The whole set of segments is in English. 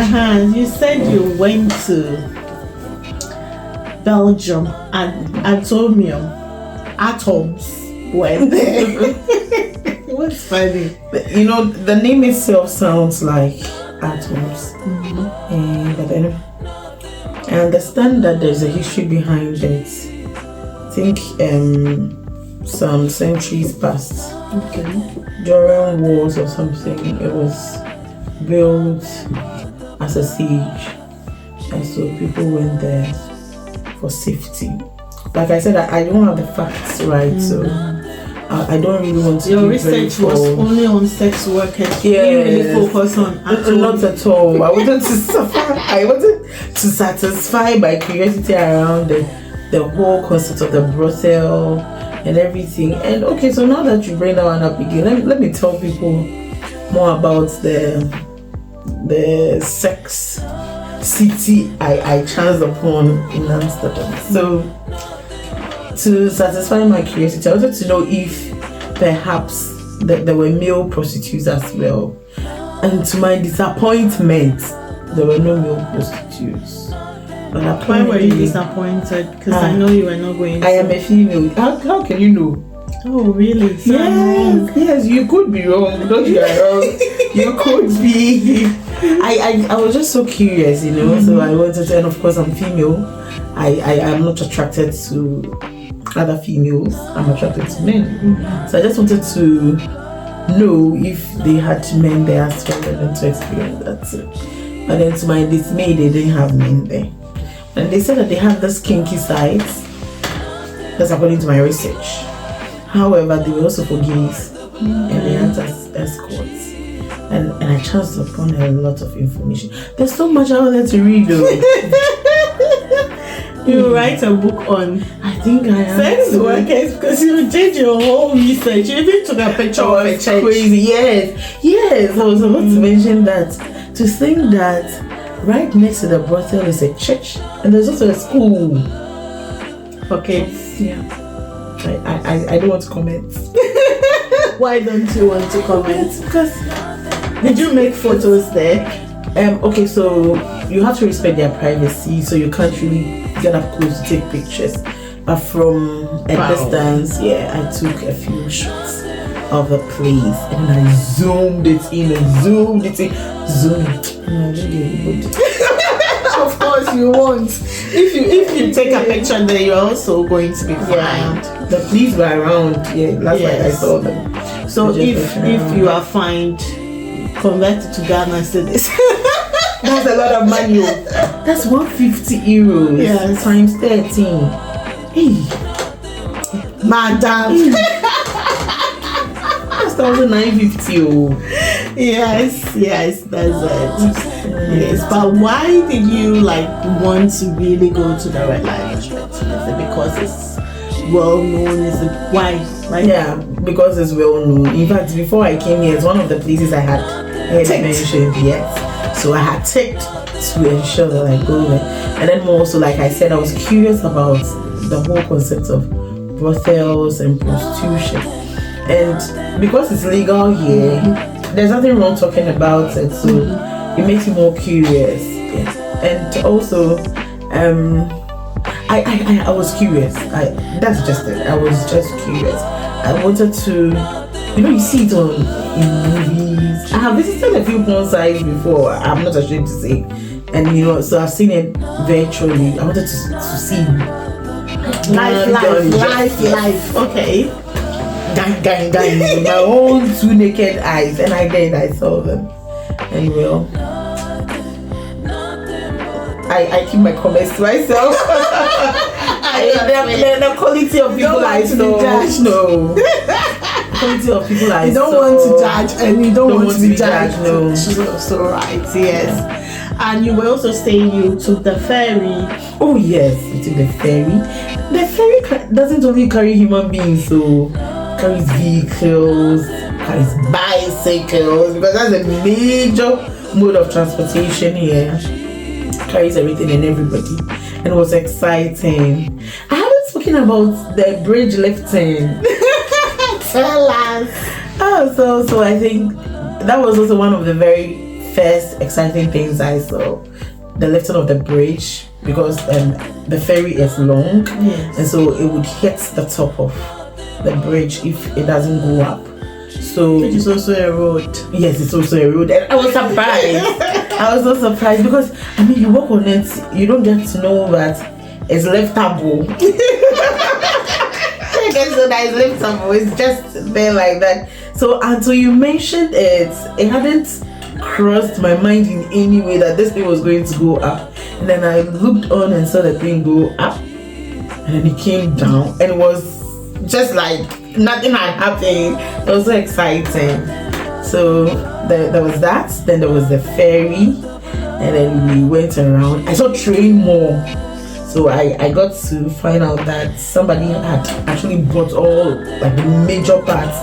You said you went to Belgium and atoms were there. What's funny? The name itself sounds like atoms. But then I understand that there's a history behind it. I think some centuries past, during wars or something, it was built as a siege, and so people went there for safety. Like I said, I don't have the facts right, so I don't really want to. Your research was only on sex workers. Yeah, you didn't really focus on not at all. I wanted to suffer. I wanted to satisfy my curiosity around the whole concept of the brothel and everything. And okay, so now that you bring that one up again, let me tell people more about the sex city I chanced upon in Amsterdam. So to satisfy my curiosity, I wanted to know if perhaps there were male prostitutes as well. And to my disappointment, there were no male prostitutes. But why were you disappointed? Because I know you were not going to. I am a female. How can you know? Oh, really? So Yes, you could be wrong. Don't you are wrong. You could be. I was just so curious, so I wanted to, and of course I'm female. I am not attracted to other females. I'm attracted to men. So I just wanted to know if they had men there as well and to experience that too. But then to my dismay, they didn't have men there. And they said that they have this kinky sides. That's according to my research. However, they were also for gays and they had escorts. And I chanced upon a lot of information. There's so much out there to read though. You write a book on, I think I am sex workers, because you did your whole research. You even took a picture of a church. Crazy. Yes. I was about to mention that. To think that right next to the brothel is a church and there's also a school. Okay. Yeah. I don't want to comment. Why don't you want to comment? Because did you make photos there? Okay, so you have to respect their privacy, so you can't really get up close to take pictures. But from a distance, I took a few shots of the place and I zoomed it in. Of course you won't. If you take a picture there, you're also going to be fined. The police were around. Last night I saw them. So if you are fined, convert it to Ghana cedis. That's a lot of money. That's 150 euros. Yes. Times 13. Hey, madam. That's 1,950. Yes, that's it. Yes, but why did you want to really go to the Red Light District? Is it because it's well known? Is it why? Yeah, because it's well known. In fact, before I came here, it's one of the places I had mentioned. Yes, so I had ticked to ensure that I go there. And then more so, like I said, I was curious about the whole concept of brothels and prostitution. And because it's legal here, there's nothing wrong talking about it. So it makes you more curious. Yes. And also, I was curious. That's just it. I was just curious. I wanted to, you see it in movies. I have visited a few porn sites before. I'm not ashamed to say, and so I've seen it virtually. I wanted to see life. Okay. Gang, with my own two naked eyes, and I saw them, and I keep my comments to myself. The quality of people I saw. No. Quality of people I saw. You don't want to judge, and you don't want to be judged. No. So right, yes. And you were also saying you took the ferry. Oh yes, we took the ferry. The ferry doesn't only carry human beings, so carries vehicles, carries bicycles, because that's a major mode of transportation here. Carries everything and everybody, and it was exciting. I haven't spoken about the bridge lifting. Tell us. So I think that was also one of the very first exciting things I saw. The lifting of the bridge, because the ferry is long, and so it would hit the top of the bridge if it doesn't go up. So which is also a road. Yes, it's also a road. And I was surprised. I was so surprised because I mean, you walk on it, you don't get to know that it's liftable. I guess so that it's liftable. It's just there like that. So until you mentioned it hadn't crossed my mind in any way that this thing was going to go up. And then I looked on and saw the thing go up, and then it came down, and it was just like nothing had happened. It was so exciting. So there was that. Then there was the ferry, and then we went around. I saw train more. So I got to find out that somebody had actually bought all like the major parts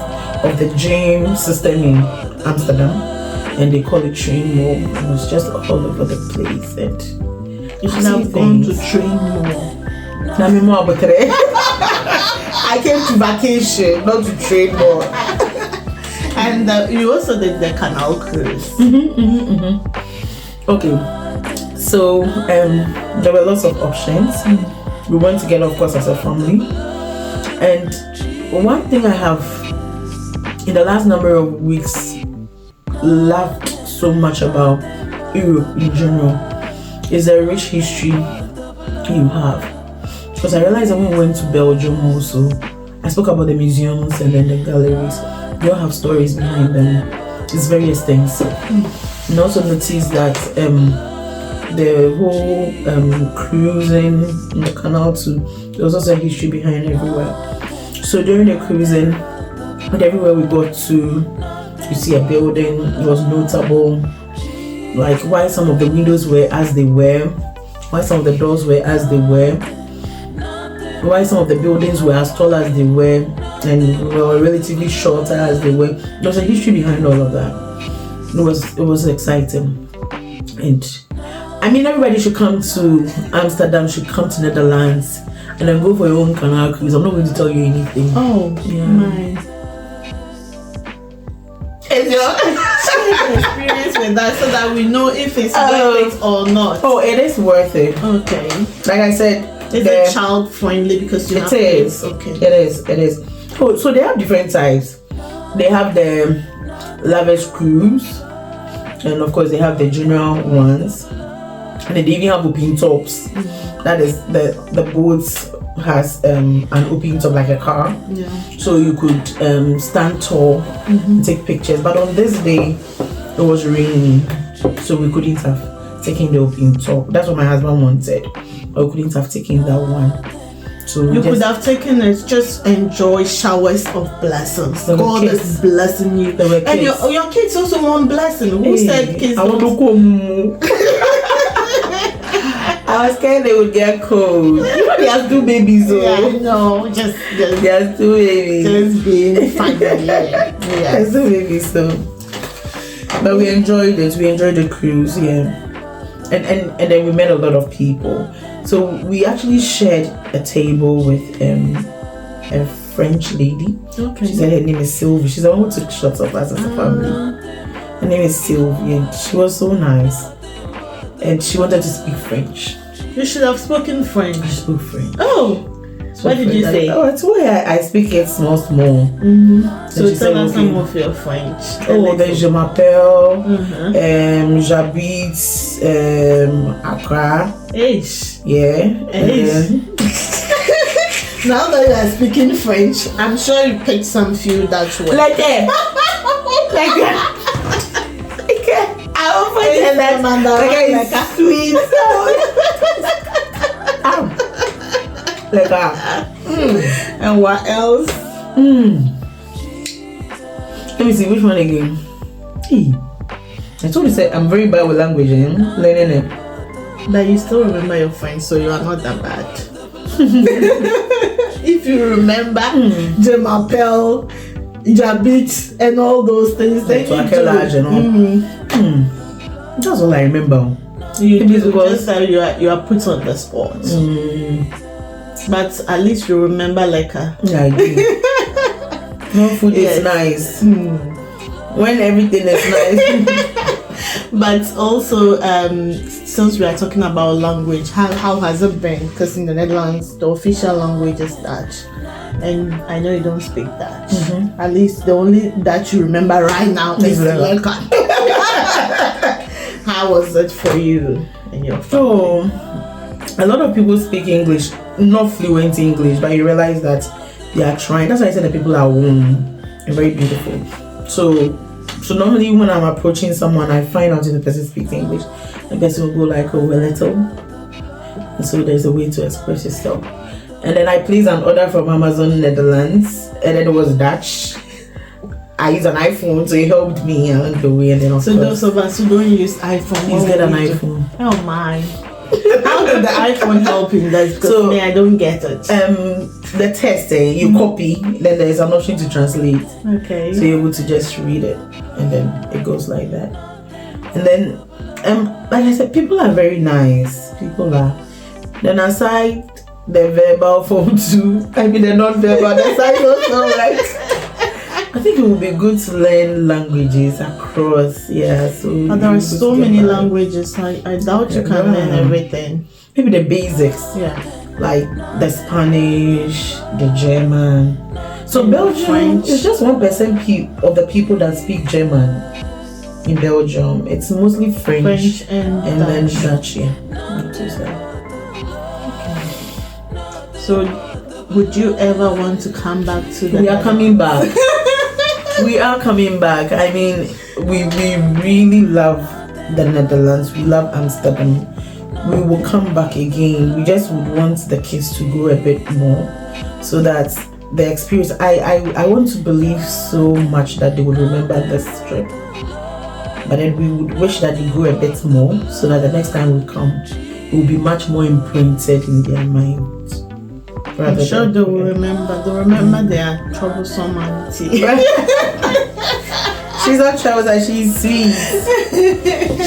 of the gym system in Amsterdam, and they call it train more. It was just all over the place, and you should have gone to train more. I came to vacation, not to train more. And you also did the canal cruise. Okay, so there were lots of options. We went together, of course, as a family. And one thing I have, in the last number of weeks, loved so much about Europe in general is the rich history you have. Because I realized that when we went to Belgium also, I spoke about the museums and then the galleries. They all have stories behind them. It's very extensive. And also notice that the whole cruising in the canal too, there was also a history behind everywhere. So during the cruising, and everywhere we got to, you see a building, it was notable. Like why some of the windows were as they were, why some of the doors were as they were, why some of the buildings were as tall as they were and were relatively shorter as they were. There was a history behind all of that. It was exciting. And I mean, everybody should come to Amsterdam, should come to Netherlands, and then go for your own canal cruise. I'm not going to tell you anything. Oh, yeah. Mine. Is your experience with that so that we know if it's worth it or not? Oh, it is worth it. Okay. Like I said, is it child friendly because you have kids? Okay. It is. Oh, so they have different types. They have the lavish cruise, and of course they have the general ones, and they even have open tops. That is the boats has an open top like a car, so you could stand tall and take pictures. But on this day it was raining, so we couldn't have taken the open top. That's what my husband wanted, but we couldn't have taken that one. So you could have taken it, just enjoy showers of blessings. God is blessing you, and your kids also want blessing. Who said kids? I want to come. I was scared they would get cold. You know they have two babies, so no, just they have two babies. Just being funny. There's two babies, so. But we enjoyed it. We enjoyed the cruise, and then we met a lot of people. So we actually shared a table with a French lady. Okay. She said her name is Sylvie. She's the one who took shots of us as a family. Her name is Sylvie, and she was so nice. And she wanted to speak French. You should have spoken French. I spoke French. Oh, what did you say? Oh, it's where I speak it small. So tell us some of your French. Oh, then je m'appelle, j'habite, Accra. Ish. Yeah. Now that you are speaking French, I'm sure you picked some few Dutch words. Like that. Like that. I opened that like a sweet like that. And what else? Let me see which one again. I told you I'm very bad with language, learning it. But you still remember your French, so you are not that bad. If you remember, je m'appelle, j'habite, and all those things, then that's all I remember. You just that you are put on the spot. But at least you remember like a. Yeah, I do. No food is nice. When everything is nice. But also, since we are talking about language, how has it been? Because in the Netherlands, the official language is Dutch. And I know you don't speak Dutch. At least the only Dutch you remember right now is welcome. How was it for you and your family? A lot of people speak English, not fluent English, but you realize that they are trying. That's why I said the people are warm and very beautiful. So normally when I'm approaching someone, I find out if the person speaks English. The person will go like, oh, a little. And so there's a way to express yourself. And then I placed an order from Amazon Netherlands, and then it was Dutch. I use an iPhone, so it helped me along the way. And then so those of us who don't use iPhone, please get an iPhone. Oh my! How did the iPhone help in that? Because me, I don't get it. The test, you copy, then there's an option to translate. Okay. So you're able to just read it, and then it goes like that. And then, like I said, people are very nice. People are. Then aside the verbal form too, I mean the non-verbal, the side also like. I think it would be good to learn languages across, so. But there are so many languages. I doubt you can learn everything. Maybe the basics. Like the Spanish, the German. So Belgium French. is just 1% of the people that speak German in Belgium. It's mostly French and then Dutch. Dutch, So, would you ever want to come back to the? We are coming back. We are coming back. I mean, we really love the Netherlands. We love Amsterdam. We will come back again. We just would want the kids to grow a bit more, so that the experience. I want to believe so much that they would remember this trip, but then we would wish that they grow a bit more, so that the next time we come, it will be much more imprinted in their minds. I'm sure they will remember. They'll remember their troublesome auntie. She's not troublesome, she's sweet.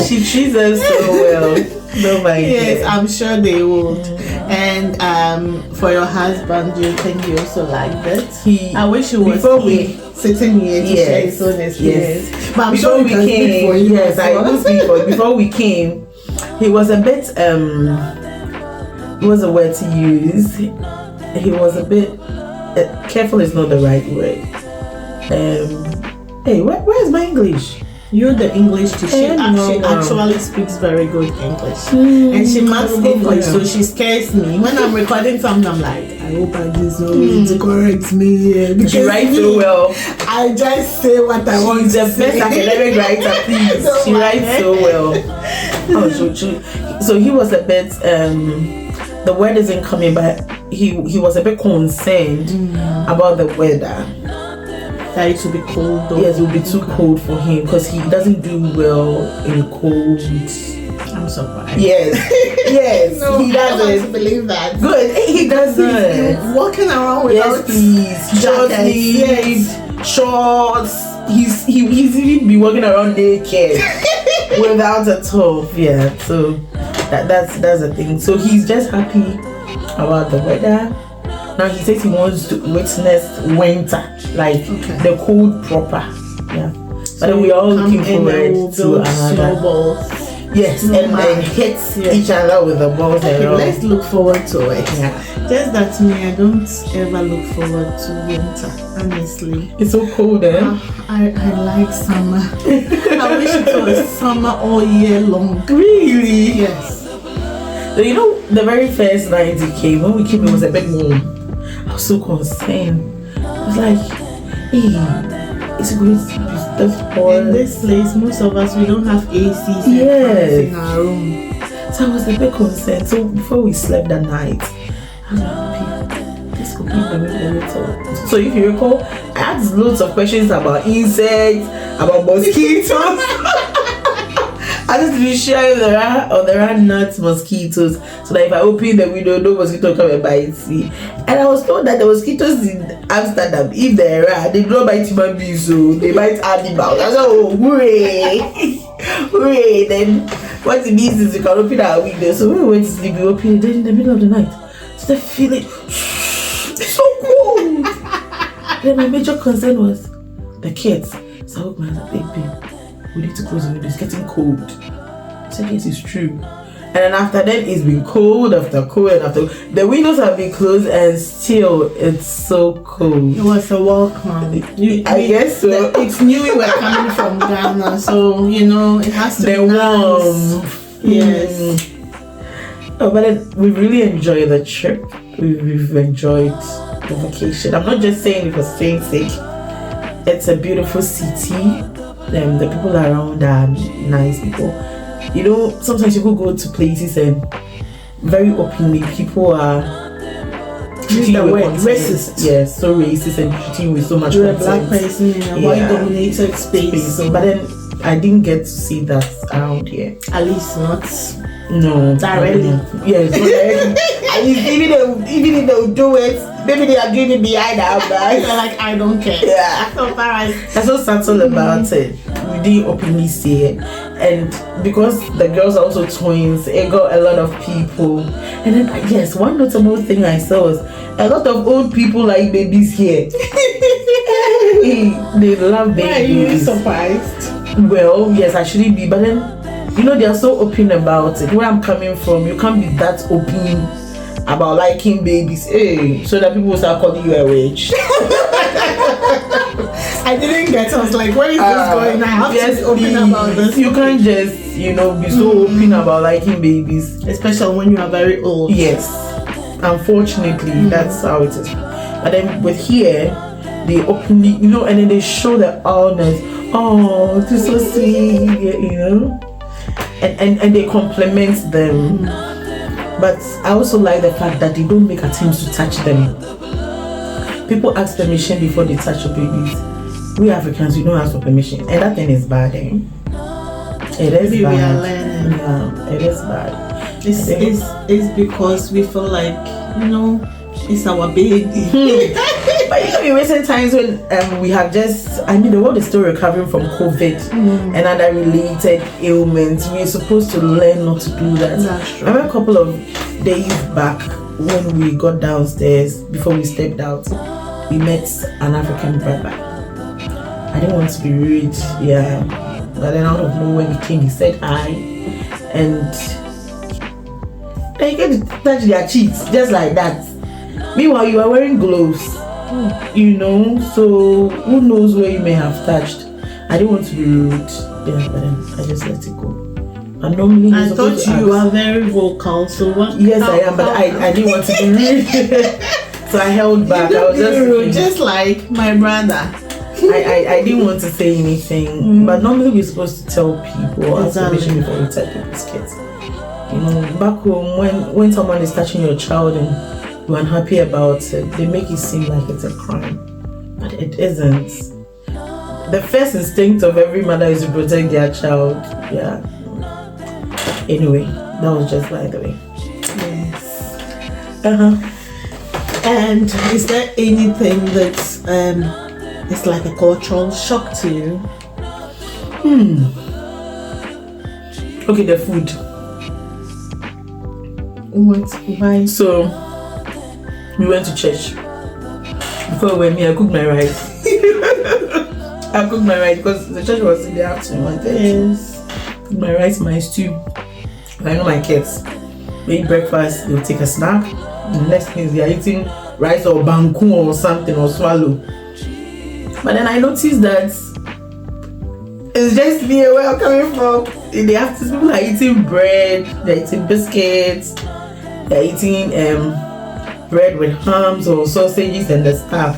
She treats us so well. Yes, I'm sure they would. And for your husband, do you think he also liked it? I wish he was sitting here to share his own experience. Yes. But I'm sure we came for you. Yes, I will speak for you. Before we came, he was a bit what's the word to use? He was a bit careful is not the right word. Hey, where's my English? You're the English teacher. She actually speaks very good English. And she marks English, so she scares me. When I'm recording something, I'm like, I hope I just know to correct me. Because she writes so well. I just say what I want to say. She's the best academic writer, please. She writes so well. So he was a bit, the word isn't coming, but he was a bit concerned about the weather. That it will be cold though. Yes, it will be too cold for him because he doesn't do well in cold. I'm surprised. Yes, no, he doesn't. I want to believe that. Good, he doesn't. He's walking around without shorts. He's even be walking around naked without a top. Yeah, so that's the thing. So he's just happy about the weather. Now he says he wants to witness winter, like the cold proper. Yeah. So but we're all looking forward to another. Yes, and then hit each other with the balls. Okay, let's look forward to it. Yeah. Just that me, I don't ever look forward to winter, honestly. It's so cold, eh? I like summer. I wish it was summer all year long. Really? Yes. So you know, the very first night he came, when we came, it was a bit warm. I was so concerned. I was like, hey, it's going to be this hot. In this place, most of us, we don't have ACs in our room. So I was a bit concerned. So before we slept that night, I was like, this could be a little. So if you recall, I asked loads of questions about insects, about mosquitoes. I just to be sure there are not mosquitoes, so that if I open the window, no mosquito come and bite me. And I was told that the mosquitoes in Amsterdam, if there are, they don't bite human beings, so they bite animals. I said, oh, hooray! Then what it means is you can open our window. So when we went to sleep, we opened it. Then in the middle of the night, so I feel it so cold. Then my major concern was the kids. So I woke my big babe. we need to close the window, it's getting cold. I said, yes, it's true. And then after that, it's been cold after cold and after. The windows have been closed and still it's so cold. It was a welcome. I guess so. It's new we were coming from Ghana, so it has to be nice. Yes. Oh, but then we really enjoyed the trip. We've enjoyed the vacation. I'm not just saying it for saying sake. It's a beautiful city. The people around are nice people. Sometimes you could go to places and very openly people are treating you with racist. Yes, so racist and treating you with so much contempt. You're a black person in a white-dominated space. But then I didn't get to see that around here. At least not. No, directly. Yes, not directly. At least even if they'll do it, maybe they are doing it behind our backs. They're like, I don't care. Yeah. That's so subtle about it. We didn't openly see it. And because the girls are also twins, it got a lot of people. And then, yes, one notable thing I saw was a lot of old people like babies here. They love babies. Are you surprised? Well, yes, I shouldn't be. But then, they are so open about it. Where I'm coming from, you can't be that open about liking babies. Hey, so that people will start calling you a witch. I didn't get it. I was like, where is this going? I have to be open about this. You can't just, be so open about liking babies. Especially when you are very old. Yes. Unfortunately, that's how it is. But then with here, they openly, and then they show their honors. Oh, this is so sweet, And they compliment them. But I also like the fact that they don't make attempts to touch them. People ask permission before they touch your babies. We Africans, we don't ask for permission, and that thing is bad. It is Maybe bad. We are learning. Yeah, it is bad. It's because we feel like it's our baby. But in recent times when we have the world is still recovering from COVID and other related ailments, we're supposed to learn not to do that. That's true. I remember a couple of days back when we got downstairs, before we stepped out, we met an African brother. I didn't want to be rude, but then out of nowhere he came, he said hi, and they get to touch their cheeks just like that. Meanwhile, you are wearing gloves, so who knows where you may have touched. I didn't want to be rude, but then I just let it go. And normally I thought you are very vocal, so what? Yes, I am, but I didn't want to be rude, so I held back. I was just like my brother. I didn't want to say anything, but normally we're supposed to tell people information before we touch people's kids. Back home, when someone is touching your child and you're unhappy about it, they make it seem like it's a crime, but it isn't. The first instinct of every mother is to protect their child. Yeah. Anyway, that was just by the way. Yes. And is there anything that's it's like a cultural shock to you? Okay, the food. Why? So we went to church. Before we went here, I cooked my rice. I cooked my rice because the church was in the afternoon. Yes. Cooked my rice, my stew. I know my kids. They eat breakfast, they'll take a snack. The next thing is they are eating rice or banku or something or swallow. But then I noticed that it's just me where I'm coming from. In the afternoon, people are eating bread, they're eating biscuits, they're eating bread with hams or sausages and the stuff.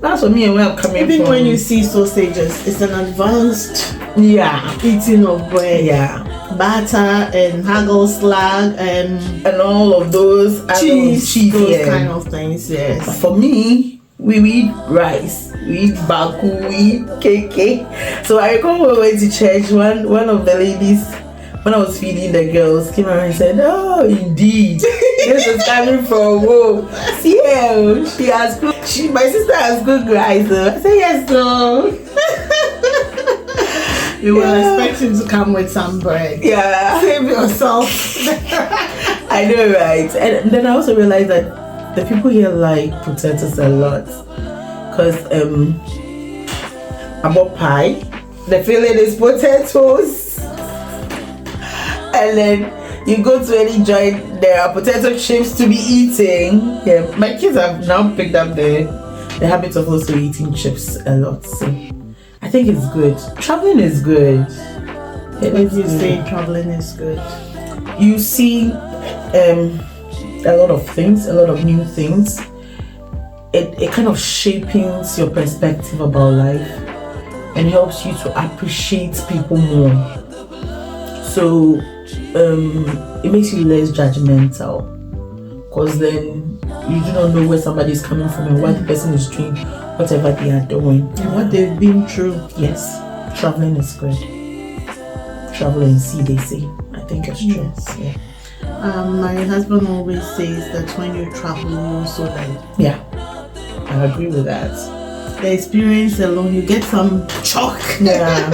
That's for me and where I'm coming from. Even when you see sausages, it's an advanced eating of bread. Yeah. Butter and haggle slag and all of those cheese those kind of things. Yes. But for me, we eat rice, we eat baku, we eat cake. So I recall when we went to church, one of the ladies, when I was feeding the girls, came around and said, "Oh, indeed, this is coming from home. See her, she has cooked. My sister has cooked rice." I said, "Yes, so." You were expecting to come with some bread. Yeah. Save yourself. I know, right? And then I also realized that the people here like potatoes a lot. Because about pie, the filling is potatoes, and then you go to any joint, there are potato chips to be eating. Yeah, my kids have now picked up the habit of also eating chips a lot. So I think it's good. Traveling is good. You say traveling is good. You see a lot of things, a lot of new things. It kind of shapes your perspective about life and helps you to appreciate people more. So it makes you less judgmental, because then you do not know where somebody is coming from and what the person is doing, whatever they are doing, and what they've been through. Yes, traveling is good. Travel and see, they say. I think it's true. Yes. Yeah. My husband always says that when you travel, you also learn. Yeah, I agree with that. The experience alone, you get some shock. Yeah,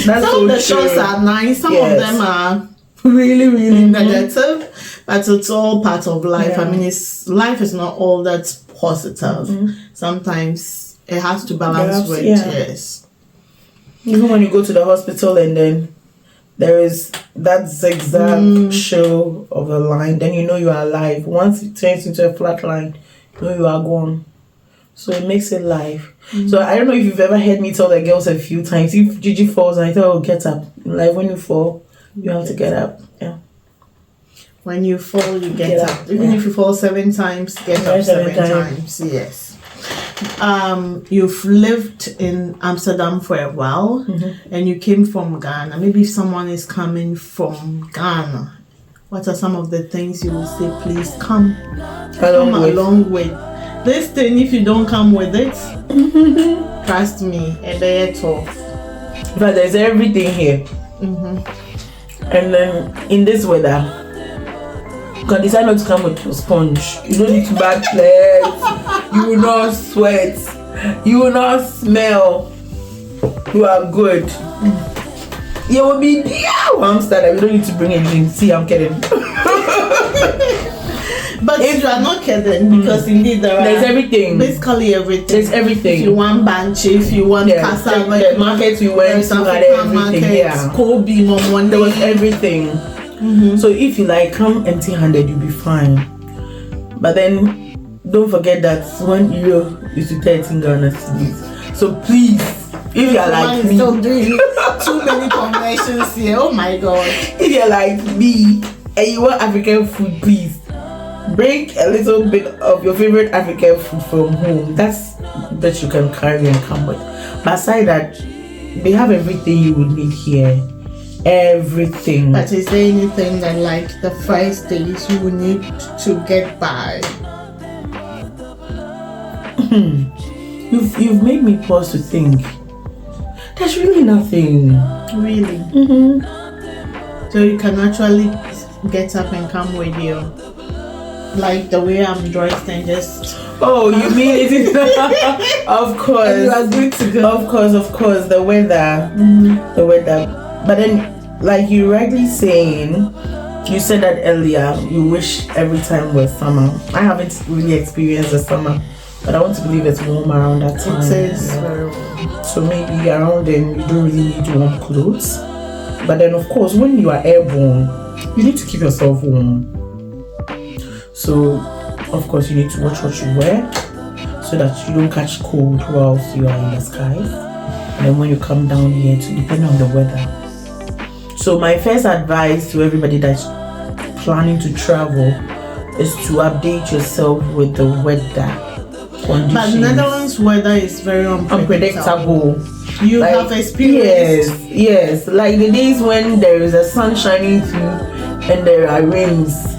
that's some of the shocks are nice, some of them are really, really negative, but it's all part of life. Yeah. I mean, life is not all that positive. Sometimes it has to balance with yes. Even when you go to the hospital and then there is that zigzag show of a line, then you know you are alive. Once it turns into a flat line, you know you are gone. So it makes it live. So I don't know if you've ever heard me tell the girls a few times, if Gigi falls and I tell her, get up. Like when you fall, you have to get up. Yeah. When you fall, you get up. Even if you fall 7 times, get up 7 times. Yes. You've lived in Amsterdam for a while, and you came from Ghana. Maybe if someone is coming from Ghana, what are some of the things you will say, please come along with? This thing, if you don't come with it, trust me, a day at all. But there's everything here. And then in this weather, you can decide not to come with your sponge. You don't need to bag clothes. You will not sweat. You will not smell. You are good. You will be Amsterdam. You don't need to bring anything. See, I'm kidding. But if you are not kidding, because indeed there's everything. Basically everything. There's everything. If you want banche, if you want cassava, the market we went to had everything. Yeah. Kobe, Mom, there was everything. So if you like come empty-handed, you'll be fine. But then don't forget that 1 euro is to 13 Ghana cedis. So please, if you're like me, still doing too many conversions here. Oh my God! If you're like me and you want African food, please bring a little bit of your favorite African food from home. That's that you can carry and come with. But aside that, they have everything you would need here. Everything. But is there anything that, like, the first days you will need to get by? You've made me pause to think. There's really nothing. Really? So you can actually get up and come with you, like the way I'm dressed and just. Oh, you mean it? Of course. And you are good to go. Of course. The weather. The weather. But then, like you rightly saying, you said that earlier, you wish every time was summer. I haven't really experienced the summer, but I want to believe it's warm around that time. It is very warm. So maybe around then you don't really need warm clothes. But then of course, when you are airborne, you need to keep yourself warm. So of course you need to watch what you wear so that you don't catch cold whilst you are in the skies. And then when you come down here, to depend on the weather. So my first advice to everybody that's planning to travel is to update yourself with the weather conditions. But Netherlands weather is very unpredictable. You have experience. Yes. Like the days when there is a sun shining through and there are rains,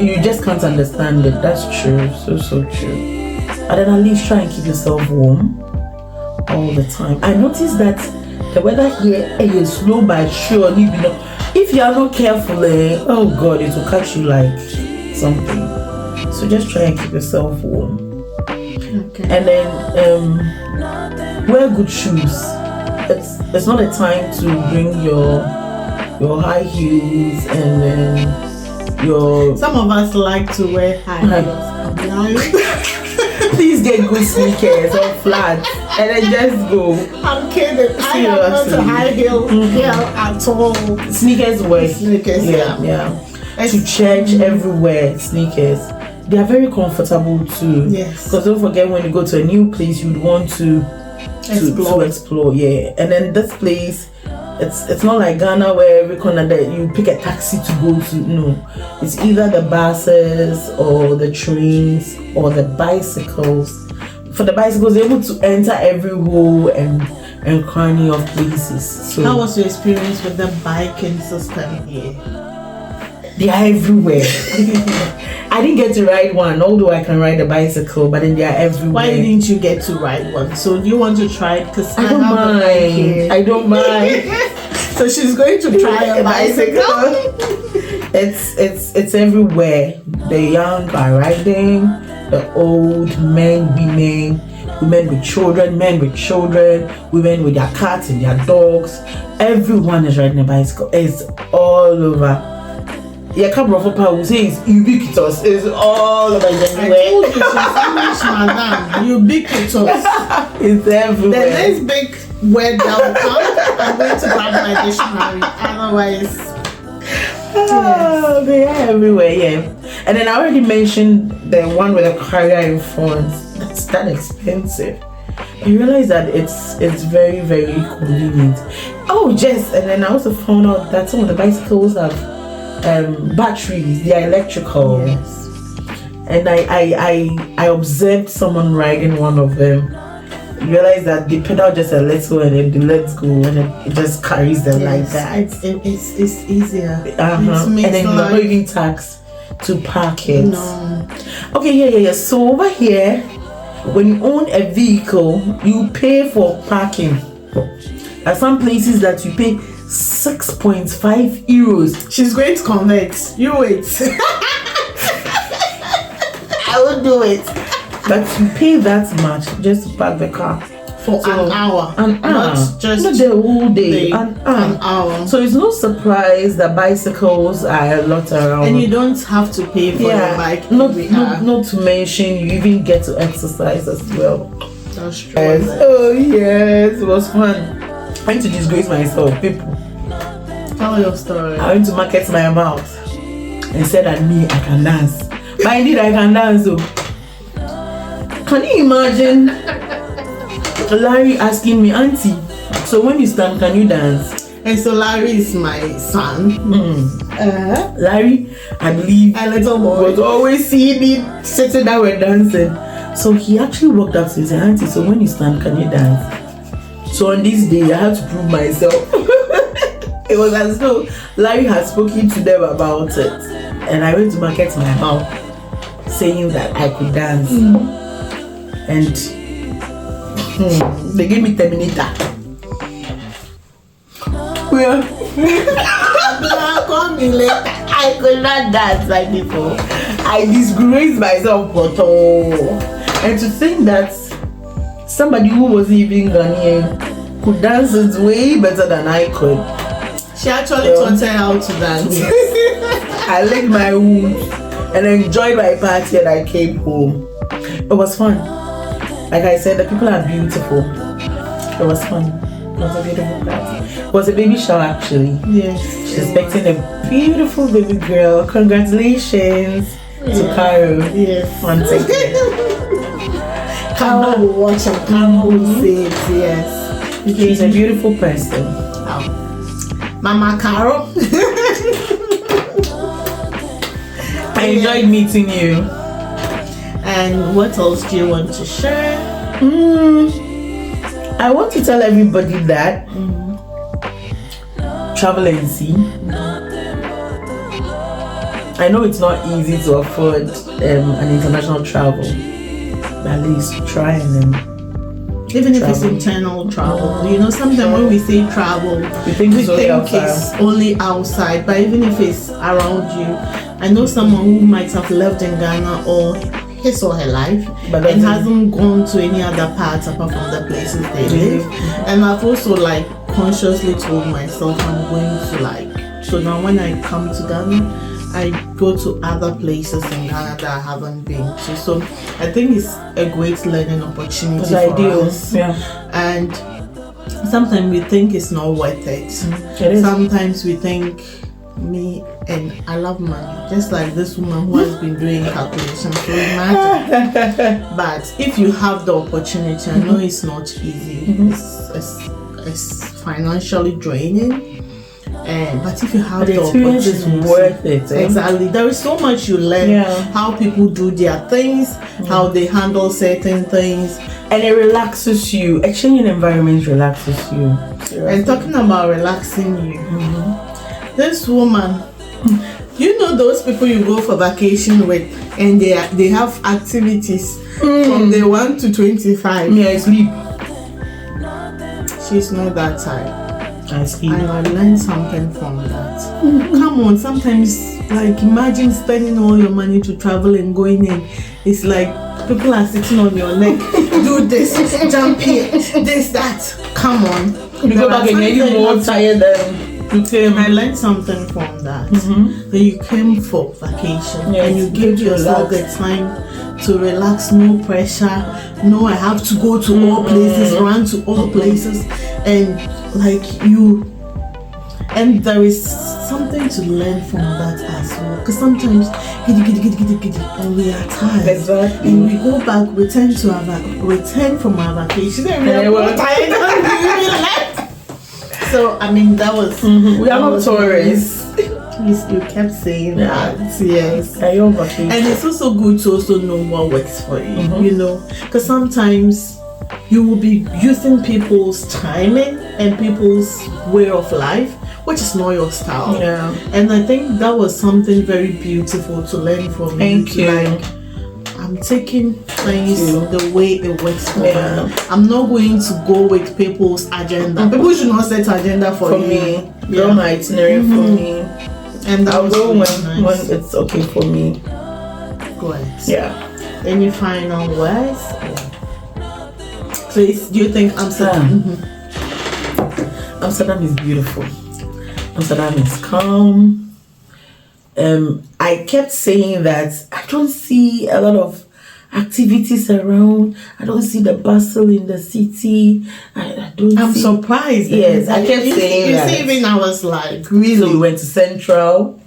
you just can't understand it. That's true. So true. But then at least try and keep yourself warm all the time. I noticed that the weather here is slow but sure. If you are not careful, oh God, it will catch you like something. So just try and keep yourself warm. Okay. And then wear good shoes. It's not a time to bring your high heels and then your. Some of us like to wear high heels. Please get good sneakers or flats. and then just go. I'm kidding. I am not a high heel girl at all. Sneakers wear. Sneakers, yeah. To church, everywhere, sneakers. They are very comfortable too. Yes. Because don't forget, when you go to a new place, you'd want to explore. Yeah. And then this place, it's not like Ghana where every corner that you pick a taxi to go to. No, it's either the buses or the trains or the bicycles. For the bicycles, they're able to enter every hole and cranny of places. So how was your experience with the biking system here? They are everywhere. I didn't get to ride one, although I can ride a bicycle, but then they are everywhere. Why didn't you get to ride one? So you want to try it? Because I don't mind. So she's going to try a bicycle. It's everywhere. The young are riding, the old, men, women with children, men with children, women with their cats and their dogs. Everyone is riding a bicycle. It's all over. Yeah, couple of people who say it's ubiquitous. It's all over everywhere. I told you, she's English, madam. Ubiquitous. It's everywhere. The next big word that will come, I'm going to grab my dictionary. Otherwise, yes. They are everywhere, yeah. And then I already mentioned the one with a carrier in front. That's that expensive. You realize that it's very, very convenient. Oh, yes. And then I also found out that some of the bicycles have batteries. They are electrical. yes. And I observed someone riding one of them. You realize that they pedal just a little and then they let go and it just carries them like that. It's easier. And then you're not even taxed to park it. No. Okay, yeah. So over here, when you own a vehicle, you pay for parking. At some places that you pay 6.5 euros. She's going to convert. You wait. I will do it. But you pay that much just to park the car for an hour. Not the whole day. An hour. So it's no surprise that bicycles are a lot around. And you don't have to pay for your bike. Not to mention you even get to exercise as well. That's true. Yes. Oh yes, it was fun. I went to disgrace myself, people. Tell your story. I went to market my mouth and said that me, I can dance. But indeed, I can dance. So, can you imagine Larry asking me, Auntie, so when you stand, can you dance? And so Larry is my son. Larry, I believe, a little boy, was always seeing me sitting down and dancing. So he actually walked up to me and said, Auntie, so when you stand, can you dance? So on this day, I had to prove myself. It was as though Larry had spoken to them about it. And I went to market my mouth saying that I could dance. And they gave me Terminator. Well, call me later. I could not dance like before. I disgraced myself, but and to think that somebody who was even Ghanaian could dance it way better than I could. She actually taught her how to dance. I licked my wound and enjoyed my party and I came home. It was fun. Like I said, the people are beautiful. It was fun. It was a beautiful party. It was a baby shower actually. Yes. She's expecting a beautiful baby girl. Congratulations to Caro. Yes. Once again. Caro will watch and Caro will say it. Yes. She's a beautiful person. Oh. Mama Caro. I enjoyed meeting you. And what else do you want to share? I want to tell everybody that travel and see. I know it's not easy to afford an international travel, but at least try and even if it's internal travel. You know, sometimes when we say travel, we think it's only outside, but even if it's around you. I know someone who might have lived in Ghana or his or her life and hasn't gone to any other parts apart from the places they live. And I've also consciously told myself I'm going to so now when I come to Ghana, I go to other places in Ghana that I haven't been to. So I think it's a great learning opportunity for us. Yeah. And sometimes we think it's not worth it. It is. Sometimes we think, I love money, just like this woman who has been doing calculations. So imagine. But if you have the opportunity, I know it's not easy. It's financially draining. But if you have the experience, it's worth it. Exactly. There is so much you learn. How people do their things, how they handle certain things. And it relaxes you. Exchanging environments relaxes you. Seriously. And talking about relaxing you, this woman, you know those people you go for vacation with and they have activities from day 1 to 25. Me, I sleep. She's not that type. I sleep. And I learned something from that. Come on, sometimes, like, imagine spending all your money to travel and going in. It's like people are sitting on your neck. Do this, jump here, this, that. Come on. You go back and you're more tired than you came. I learned something from that. That you came for vacation and you gave yourself the time to relax, no pressure. No, I have to go to all places, run to all places, and like you. And there is something to learn from that as well. Because sometimes, and we are tired. Exactly. And we go back, return from our vacation, and we are more tired than we left. So, I mean, that was... We are not tourists. You kept saying that, yes. And it's also good to also know what works for you, you know. Because sometimes you will be using people's timing and people's way of life, which is not your style. Yeah. And I think that was something very beautiful to learn from. Thank you. Like, I'm taking things the way it works for me. I'm not going to go with people's agenda. People should not set agenda for me. Draw my itinerary for me. And I'll go when it's okay for me. Go ahead. Yeah. Any final words? Please, do you think Amsterdam? Amsterdam is beautiful. Amsterdam is calm. I kept saying that I don't see a lot of activities around. I don't see the bustle in the city. I'm surprised. Yes, I kept saying that. You see, even I was like, really? So we went to Central.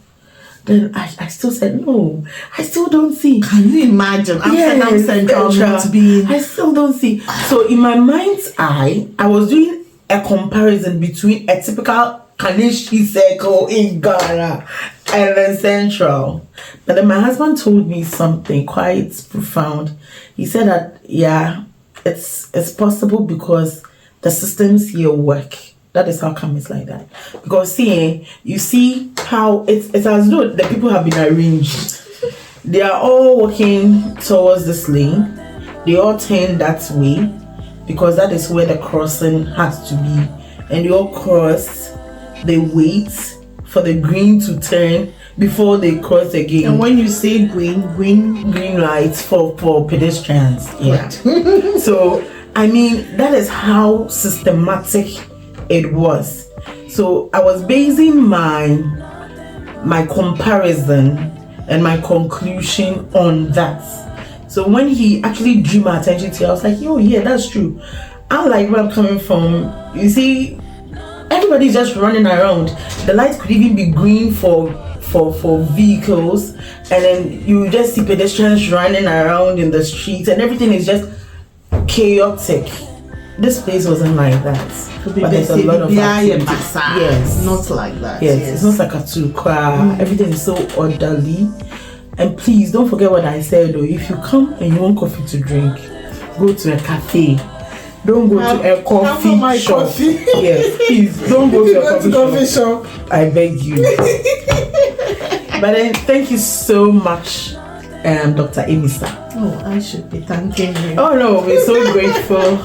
Then I still said, no, I still don't see. Can you imagine? Amsterdam Central not being... I still don't see. So in my mind's eye, I was doing a comparison between a typical Kanishi circle in Ghana and then Central. But then my husband told me something quite profound. He said that, it's possible because the systems here work. That is how come it's like that. Because you see how it's as though the people have been arranged. They are all walking towards this lane. They all turn that way because that is where the crossing has to be. And they all cross. They wait for the green to turn before they cross again. And when you say green lights for pedestrians. Yeah. So I mean, that is how systematic it was. So I was basing my comparison and my conclusion on that. So when he actually drew my attention to it, I was like, oh yeah, that's true. Unlike where I'm coming from, you see, everybody's just running around. The lights could even be green for vehicles, and then you just see pedestrians running around in the streets, and everything is just chaotic. This place wasn't like that. But there's a lot of activities. Yes, not like that. Yes, it's not like a tukwa. Everything is so orderly. And please don't forget what I said though. If you come and you want coffee to drink, go to a cafe. Don't go to a coffee shop. Yes, please don't go to a coffee shop. I beg you. But then thank you so much, Dr. Emisa. Oh, I should be thanking you. Oh no, we're so grateful.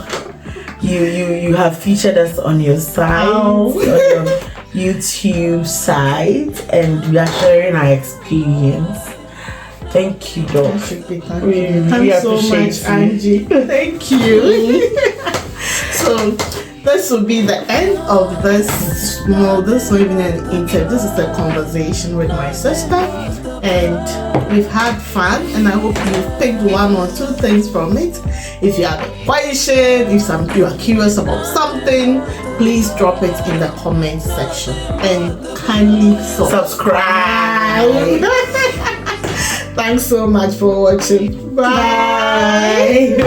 You have featured us on your site, on your YouTube site, and we are sharing our experience. Thank you, Doc. I should be thanking you. Thanks so much, Angie. Thank you. So, this will be the end of this. No, this is not even an interview. This is a conversation with my sister, and we've had fun. And I hope you've picked one or two things from it. If you have a question, if you are curious about something, please drop it in the comment section and kindly subscribe. Thanks so much for watching. Bye.